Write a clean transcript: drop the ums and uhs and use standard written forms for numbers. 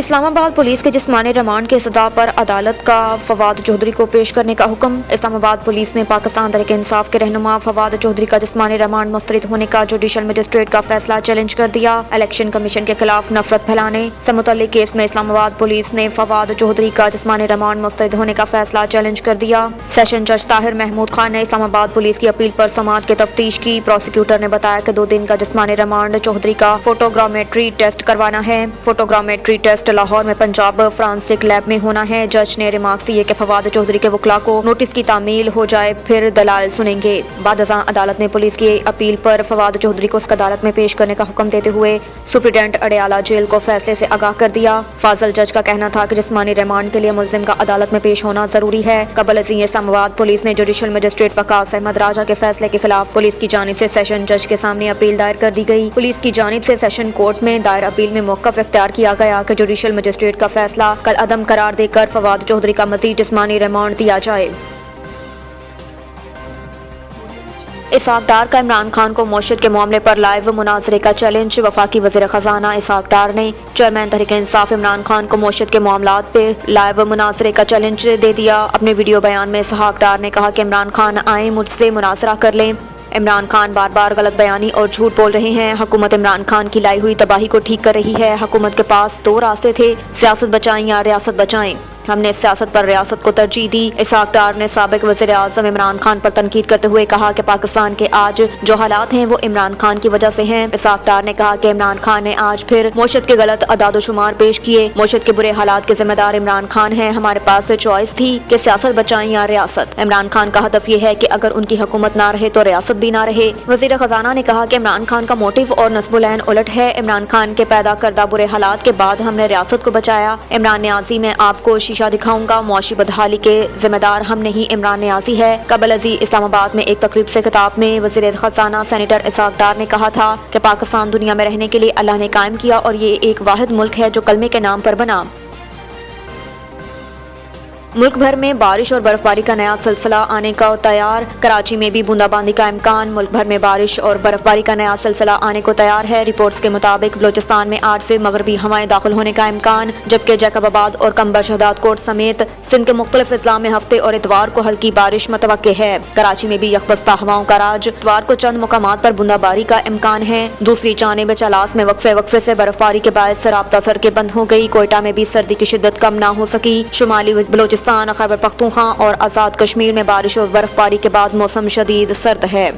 اسلام آباد پولیس کے جسمانی ریمانڈ کی سزا پر عدالت کا فواد چودھری کو پیش کرنے کا حکم۔ اسلام آباد پولیس نے پاکستان تحریک انصاف کے رہنما فواد چودھری کا جسمانی ریمانڈ مسترد ہونے کا جوڈیشل مجسٹریٹ کا فیصلہ چیلنج کر دیا۔ الیکشن کمیشن کے خلاف نفرت پھیلانے سے متعلق کیس میں اسلام آباد پولیس نے فواد چودھری کا جسمانی ریمانڈ مسترد ہونے کا فیصلہ چیلنج کر دیا۔ سیشن جج طاہر محمود خان نے اسلام آباد پولیس کی اپیل پر سماعت کی تفتیش کی۔ پروسیکیوٹر نے بتایا کہ 2 دن کا جسمانی ریمانڈ چودھری کا فوٹوگرامیٹری ٹیسٹ کروانا ہے۔ فوٹوگرامیٹری ٹیسٹ لاہور میں پنجاب فرانسک لیب میں ہونا ہے۔ جج نے ریمارکس دیے کہ فواد چودھری کے وکلاء کو نوٹس کی تعمیل ہو جائے پھر دلائل سنیں گے۔ بعد ازاں عدالت نے پولیس کی اپیل پر فواد چودھری کو اس عدالت میں پیش کرنے کا حکم دیتے ہوئے سپرنٹینڈنٹ اڈیالہ جیل کو فیصلے سے آگاہ کر دیا۔ فاضل جج کا کہنا تھا کہ جسمانی ریمانڈ کے لیے ملزم کا عدالت میں پیش ہونا ضروری ہے۔ قبل ازیں اسلام آباد پولیس نے جوڈیشل مجسٹریٹ وقاص احمد راجہ کے فیصلے کے خلاف پولیس کی جانب سے سیشن جج کے سامنے اپیل دائر کر دی گئی۔ پولیس کی جانب سے سیشن کورٹ میں دائر اپیل میں موقف اختیار کیا گیا کہ جوڈیشل مجسٹریٹ کا فیصلہ کل عدم قرار دے کر فواد چودھری کا مزید جسمانی ریمانڈ دیا جائے۔ اسحاق ڈار کا عمران خان کو معیشت کے معاملے پر لائیو مناظرے کا چیلنج۔ وفاقی وزیر خزانہ اسحاق ڈار نے چیئرمین تحریک انصاف عمران خان کو معیشت کے معاملات پہ لائیو مناظرے کا چیلنج دے دیا۔ اپنے ویڈیو بیان میں اسحاق ڈار نے کہا کہ عمران خان آئیں مجھ سے مناظرہ کر لیں۔ عمران خان بار بار غلط بیانی اور جھوٹ بول رہے ہیں۔ حکومت عمران خان کی لائی ہوئی تباہی کو ٹھیک کر رہی ہے۔ حکومت کے پاس 2 راستے تھے، سیاست بچائیں یا ریاست بچائیں۔ ہم نے سیاست پر ریاست کو ترجیح دی۔ اسحاق ڈار نے سابق وزیر اعظم عمران خان پر تنقید کرتے ہوئے کہا کہ پاکستان کے آج جو حالات ہیں وہ عمران خان کی وجہ سے ہیں۔ اسحاق ڈار نے کہا کہ عمران خان نے آج پھر معیشت کے غلط اعداد و شمار پیش کیے۔ معیشت کے برے حالات کے ذمہ دار عمران خان ہیں۔ ہمارے پاس چوائس تھی کہ سیاست بچائیں یا ریاست۔ عمران خان کا ہدف یہ ہے کہ اگر ان کی حکومت نہ رہے تو ریاست بھی نہ رہے۔ وزیر خزانہ نے کہا کہ عمران خان کا موٹیو اور نصب العین الٹ ہے۔ عمران خان کے پیدا کردہ برے حالات کے بعد ہم نے ریاست کو بچایا۔ عمران نیازی میں آپ کو شیشہ دکھاؤں گا، معاشی بدحالی کے ذمہ دار ہم نہیں عمران نیازی ہے۔ قبل ازیں اسلام آباد میں ایک تقریب سے خطاب میں وزیر خزانہ سینیٹر اسحاق ڈار نے کہا تھا کہ پاکستان دنیا میں رہنے کے لیے اللہ نے قائم کیا اور یہ ایک واحد ملک ہے جو کلمے کے نام پر بنا۔ ملک بھر میں بارش اور برف باری کا نیا سلسلہ آنے کا تیار۔ کراچی میں بھی بوندا باندی کا امکان۔ ملک بھر میں بارش اور برف باری کا نیا سلسلہ آنے کو تیار ہے۔ رپورٹس کے مطابق بلوچستان میں آج سے مغربی ہوائیں داخل ہونے کا امکان، جبکہ جیکب آباد اور کمبر شہداد کوٹ سمیت سندھ کے مختلف اضلاع میں ہفتے اور اتوار کو ہلکی بارش متوقع ہے۔ کراچی میں بھی یکبستہ ہواؤں کا راج۔ اتوار کو چند مقامات پر بوندا باری کا امکان ہے۔ دوسری جانب چالاس میں وقفے سے برف باری کے باعث رابطہ سڑکیں بند ہو گئی۔ کوئٹہ میں بھی سردی کی شدت کم نہ ہو سکی۔ شمالی بلوچستان، خیبر پختونخوا اور آزاد کشمیر میں بارش اور برف باری کے بعد موسم شدید سرد ہے۔